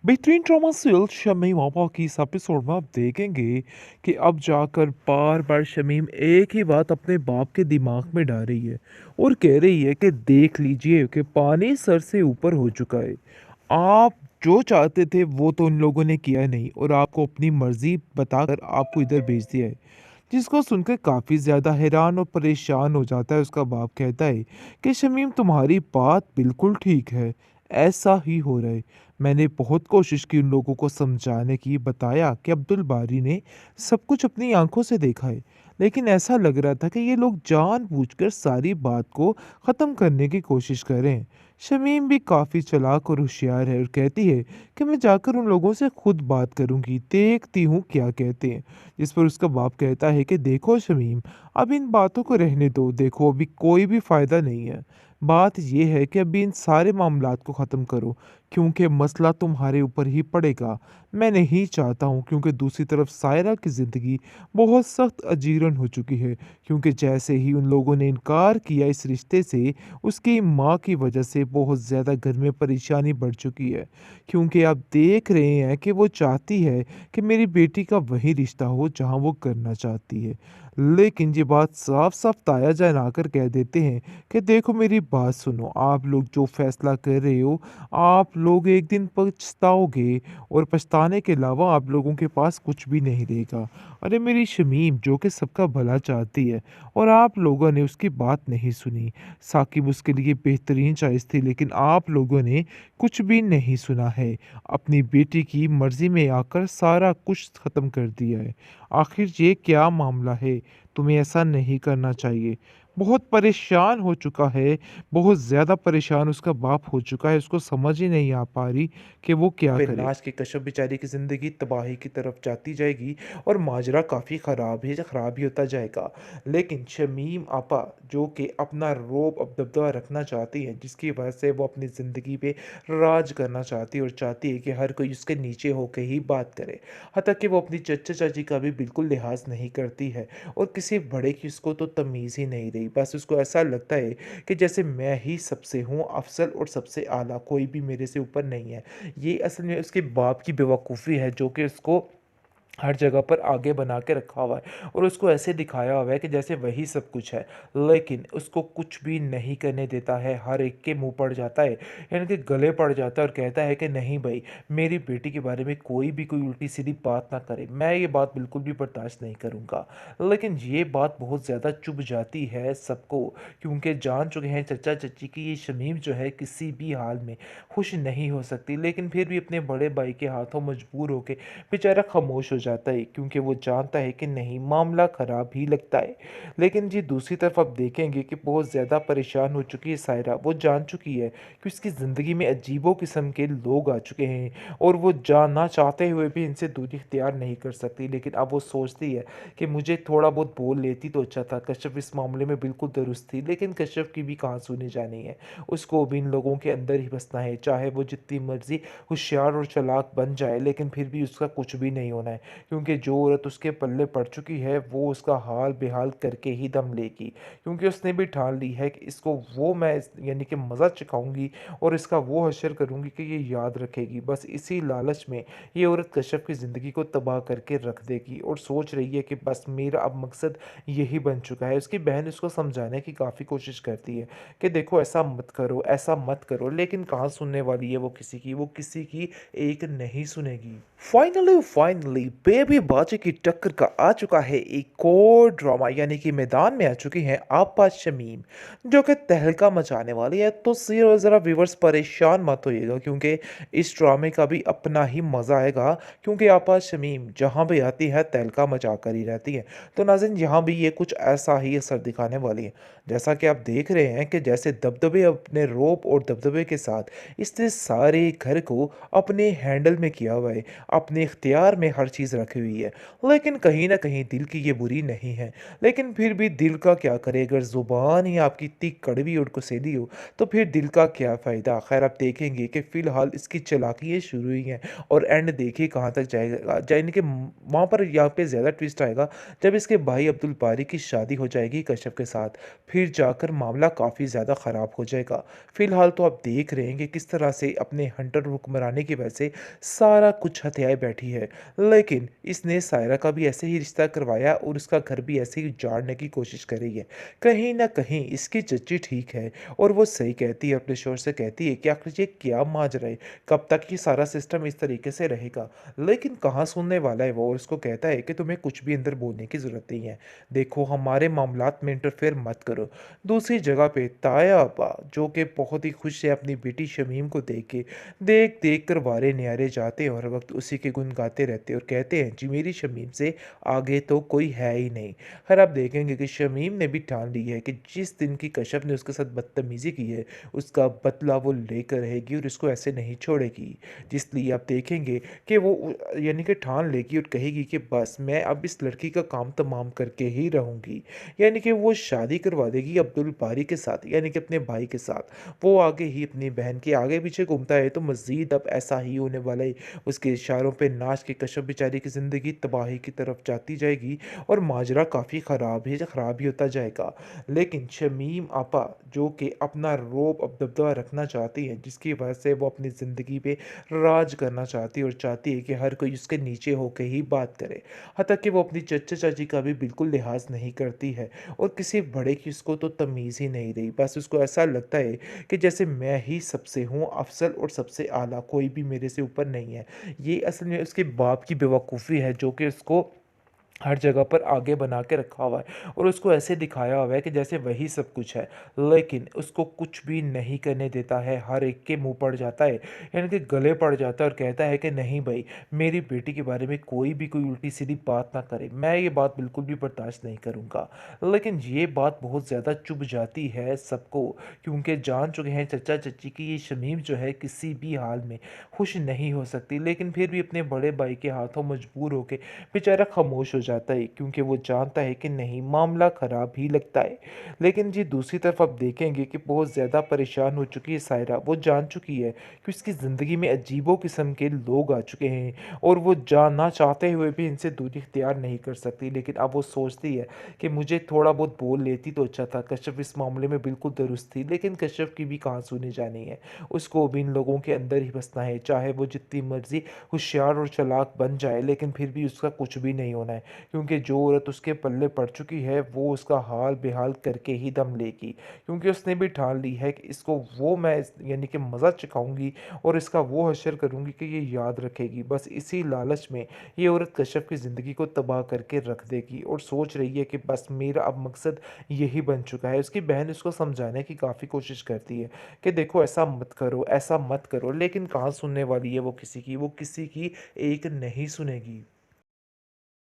बेहतरीन drama serial Shamim आपा की इस एपिसोड में आप देखेंगे कि अब जाकर बार बार शमीम एक ही बात अपने बाप के दिमाग में डाल रही है और कह रही है कि देख लीजिए कि पानी सर से ऊपर हो चुका है। आप जो चाहते थे वो तो उन लोगों ने किया नहीं और आपको अपनी मर्जी बताकर आपको इधर भेज दिया है। जिसको सुनकर काफ़ी ज़्यादा हैरान और परेशान हो जाता है। उसका बाप कहता है कि शमीम तुम्हारी बात बिल्कुल ठीक है, ऐसा ही हो रहा है। मैंने बहुत कोशिश की उन लोगों को समझाने की, बताया कि अब्दुल बारी ने सब कुछ अपनी आंखों से देखा है, लेकिन ऐसा लग रहा था कि ये लोग जानबूझकर सारी बात को ख़त्म करने की कोशिश कर रहे हैं। शमीम भी काफ़ी चालाक और होशियार है और कहती है कि मैं जाकर उन लोगों से खुद बात करूंगी, देखती हूँ क्या कहते हैं। जिस पर उसका बाप कहता है कि देखो शमीम, अब इन बातों को रहने दो, देखो अभी कोई भी फ़ायदा नहीं है। बात ये है कि अभी इन सारे मामलात को ख़त्म करो, क्योंकि मसला तुम्हारे ऊपर ही पड़ेगा। मैं नहीं चाहता हूँ, क्योंकि दूसरी तरफ सायरा की ज़िंदगी बहुत सख्त अजीरन हो चुकी है, क्योंकि जैसे ही उन लोगों ने इनकार किया इस रिश्ते से, उसकी माँ की वजह से बहुत ज़्यादा घर में परेशानी बढ़ चुकी है। क्योंकि आप देख रहे हैं कि वो चाहती है कि मेरी बेटी का वही रिश्ता हो जहाँ वो करना चाहती है। लेकिन ये बात साफ-साफ ताया जाना कर कह देते हैं कि देखो मेरी बात सुनो, आप लोग जो फ़ैसला कर रहे हो, आप लोग एक दिन पछताओगे और पछताने के अलावा आप लोगों के पास कुछ भी नहीं रहेगा। अरे मेरी शमीम जो कि सबका भला चाहती है और आप लोगों ने उसकी बात नहीं सुनी। साकिब उसके लिए बेहतरीन चॉइस थी, लेकिन आप लोगों ने कुछ भी नहीं सुना है। अपनी बेटी की मर्ज़ी में आकर सारा कुछ ख़त्म कर दिया है। आखिर ये क्या मामला है? तुम्हें ऐसा नहीं करना चाहिए। बहुत परेशान हो चुका है, बहुत ज़्यादा परेशान उसका बाप हो चुका है, उसको समझ ही नहीं आ पा रही कि वो क्या करे। नाज़ की कश्यप बेचारी की ज़िंदगी तबाही की तरफ जाती जाएगी और माजरा काफ़ी ख़राब ही होता जाएगा। लेकिन शमीम आपा जो कि अपना रौब अब दबदबा रखना चाहती हैं, जिसकी वजह से वो अपनी ज़िंदगी पे राज करना चाहती है और चाहती है कि हर कोई उसके नीचे होके ही बात करे। हत्ता कि वो अपनी चचा चाची का भी बिल्कुल लिहाज नहीं करती है और किसी बड़े की उसको तो तमीज़ ही नहीं रही। बस उसको ऐसा लगता है कि जैसे मैं ही सबसे हूँ अफ़ज़ल और सबसे आला, कोई भी मेरे से ऊपर नहीं है। ये असल में उसके बाप की बेवकूफ़ी है जो कि उसको हर जगह पर आगे बना के रखा हुआ है और उसको ऐसे दिखाया हुआ है कि जैसे वही सब कुछ है, लेकिन उसको कुछ भी नहीं करने देता है। हर एक के मुंह पड़ जाता है, यानी कि गले पड़ जाता है और कहता है कि नहीं भाई, मेरी बेटी के बारे में कोई भी कोई उल्टी सीधी बात ना करे, मैं ये बात बिल्कुल भी बर्दाश्त नहीं करूँगा। लेकिन ये बात बहुत ज़्यादा चुभ जाती है सबको, क्योंकि जान चुके हैं चचा चची की ये शमीम जो है किसी भी हाल में खुश नहीं हो सकती, लेकिन फिर भी अपने बड़े भाई के हाथों मजबूर होकर बेचारा खामोश हो जाता है, क्योंकि वो जानता है कि नहीं, मामला ख़राब ही लगता है। लेकिन जी दूसरी तरफ आप देखेंगे कि बहुत ज़्यादा परेशान हो चुकी है सायरा। वो जान चुकी है कि उसकी ज़िंदगी में अजीबो किस्म के लोग आ चुके हैं और वो जानना चाहते हुए भी इनसे दूरी इख्तियार नहीं कर सकती। लेकिन अब वो सोचती है कि मुझे थोड़ा बहुत बोल लेती तो अच्छा था। कश्यप इस मामले में बिल्कुल दुरुस्त थी, लेकिन कश्यप की भी कहाँ सुनी जानी है। उसको भी इन लोगों के अंदर ही बसना है, चाहे वो जितनी मर्जी होशियार और चालाक बन जाए, लेकिन फिर भी उसका कुछ भी नहीं होना है, क्योंकि जो औरत उसके पल्ले पड़ चुकी है वो उसका हाल बेहाल करके ही दम लेगी। क्योंकि उसने भी ठान ली है कि इसको वो मैं यानी कि मज़ा चखाऊंगी और इसका वो हशर करूंगी कि ये याद रखेगी। बस इसी लालच में ये औरत कश्यप की ज़िंदगी को तबाह करके रख देगी और सोच रही है कि बस मेरा अब मकसद यही बन चुका है। उसकी बहन उसको समझाने की काफ़ी कोशिश करती है कि देखो ऐसा मत करो, ऐसा मत करो, लेकिन कहाँ सुनने वाली है वो किसी की एक नहीं सुनेगी। फाइनली बेबी बाजी की टक्कर का आ चुका है एक और ड्रामा, यानी कि मैदान में आ चुकी हैं आपा शमीम, जो कि तहलका मचाने वाली है। तो ज़रा व्यूवर्स परेशान मत होइएगा, क्योंकि इस ड्रामे का भी अपना ही मज़ा आएगा, क्योंकि आपा शमीम जहाँ भी आती है तहलका मचा कर ही रहती है। तो नाज़रीन यहाँ भी ये कुछ ऐसा ही असर दिखाने वाली है, जैसा कि आप देख रहे हैं कि जैसे दबदबे अपने रौब और दबदबे के साथ इसने सारे घर को अपने हैंडल में किया हुआ है, अपने इख्तियार में हर चीज़ तमीज़ रखी हुई है। लेकिन कहीं न कहीं दिल की ये बुरी नहीं है। लेकिन फिर भी दिल का क्या करे, अगर ज़ुबान ही आपकी इतनी कड़वी और गुस्सैली हो, तो फिर दिल का क्या फ़ायदा? ख़ैर आप देखेंगे कि फ़िलहाल इसकी चालाकियाँ शुरू हुई हैं और एंड देखिए कहाँ तक जाएगा। यानी कि वहाँ पर यहाँ पे ज़्यादा ट्विस्ट आएगा जब इसके भाई अब्दुल बारी की शादी हो जाएगी कश्यप के साथ, फिर जाकर मामला काफ़ी ज़्यादा ख़राब हो जाएगा। फ़िलहाल तो आप देख रहे हैं कि किस तरह से अपने हंटर हुक्मरानी की वजह से सारा कुछ हथियाए बैठी है। लेकिन इसने सायरा का भी ऐसे ही रिश्ता करवाया और उसका घर भी ऐसे ही उजाड़ने की कोशिश करी है। कहीं न कहीं इसकी चच्ची ठीक है और वो सही कहती है, अपने शोहर से कहती है कि आखिर ये क्या माजरा है? कब तक ये सारा सिस्टम इस तरीके से रहेगा? लेकिन कहाँ सुनने वाला है वो, और उसको कहता है कि तुम्हें कुछ भी अंदर बोलने की ज़रूरत नहीं है। देखो हमारे मामलात में इंटरफेयर मत करो। दूसरी जगह पे ताया आपा जो कि बहुत ही खुश है अपनी बेटी शमीम को देख के, देख-देख कर वारे न्यारे जाते हैं और हर वक़्त उसी के गुण गाते रहते हैं और कहते हैं जी मेरी शमीम से आगे तो कोई है ही नहीं। खैर आप देखेंगे कि शमीम ने भी ठान ली है कि जिस दिन की कश्यप ने उसके साथ बदतमीज़ी की है, उसका बदला वो लेकर रहेगी और इसको ऐसे नहीं छोड़ेगी। इसलिए आप देखेंगे कि वो यानी कि ठान लेगी और कहेगी कि बस मैं अब इस लड़की का काम तमाम करके ही रहूँगी। यानी कि वो शादी करवा देगी अब्दुल बारी के साथ, यानी कि अपने भाई के साथ। वो आगे ही अपनी बहन के आगे-पीछे घूमता है तो मज़ीद अब ऐसा ही होने वाला है। उसके इशारों पे नाच के कश्यप बेचारी की ज़िंदगी तबाही की तरफ जाती जाएगी और माजरा काफ़ी ख़राब ही होता जाएगा। लेकिन शमीम आपा जो कि अपना रौब अब दबदबा रखना चाहती हैं, जिसकी वजह से वो अपनी ज़िंदगी पे राज करना चाहती है और चाहती है कि हर कोई उसके नीचे होके ही बात करे। हत्ता कि वो अपनी चचा-चाची का भी बिल्कुल लिहाज़ नहीं करती है और किसी बड़े की उसको तो तमीज़ ही नहीं रही। बस उसको ऐसा लगता है कि जैसे मैं ही सबसे हूँ अफ़ज़ल और सबसे आला, कोई भी मेरे से ऊपर नहीं है। ये असल में उसके बाप की बेवकूफ़ी है जो कि उसको हर जगह पर आगे बना के रखा हुआ है और उसको ऐसे दिखाया हुआ है कि जैसे वही सब कुछ है। लेकिन उसको कुछ भी नहीं करने देता है, हर एक के मुँह पड़ जाता है, यानी कि गले पड़ जाता है और कहता है कि नहीं भई, मेरी बेटी के बारे में कोई भी कोई उल्टी-सीधी बात ना करे, मैं ये बात बिल्कुल भी बर्दाश्त नहीं करूँगा। लेकिन ये बात बहुत ज़्यादा चुभ जाती है सबको, क्योंकि जान चुके हैं चचा-चच्ची कि ये शमीम जो है किसी भी हाल में खुश नहीं हो सकती, लेकिन फिर भी अपने बड़े भाई के हाथों मजबूर होके बेचारा खामोश हो जाता है, क्योंकि वो जानता है कि नहीं मामला ख़राब ही लगता है। लेकिन जी दूसरी तरफ आप देखेंगे कि बहुत ज़्यादा परेशान हो चुकी है सायरा। वो जान चुकी है कि उसकी ज़िंदगी में अजीबो किस्म के लोग आ चुके हैं और वो जानना चाहते हुए भी इनसे दूरी इख्तियार नहीं कर सकती। लेकिन अब वो सोचती है कि मुझे थोड़ा बहुत बोल लेती तो अच्छा था। कश्यप इस मामले में बिल्कुल दुरुस्त थी, लेकिन कश्यप की भी कहाँ सुनी जानी है। उसको भी इन लोगों के अंदर ही बसना है, चाहे वो जितनी मर्ज़ी होशियार और चालाक बन जाए, लेकिन फिर भी उसका कुछ भी नहीं होना है, क्योंकि जो औरत उसके पल्ले पड़ चुकी है वो उसका हाल बेहाल करके ही दम लेगी, क्योंकि उसने भी ठान ली है कि इसको वो मैं यानी कि मज़ा चखाऊंगी और इसका वो हशर करूंगी कि ये याद रखेगी। बस इसी लालच में ये औरत कश्यप की ज़िंदगी को तबाह करके रख देगी और सोच रही है कि बस मेरा अब मकसद यही बन चुका है। उसकी बहन उसको समझाने की काफ़ी कोशिश करती है कि देखो ऐसा मत करो, ऐसा मत करो, लेकिन कहाँ सुनने वाली है वो किसी की एक नहीं सुनेगी।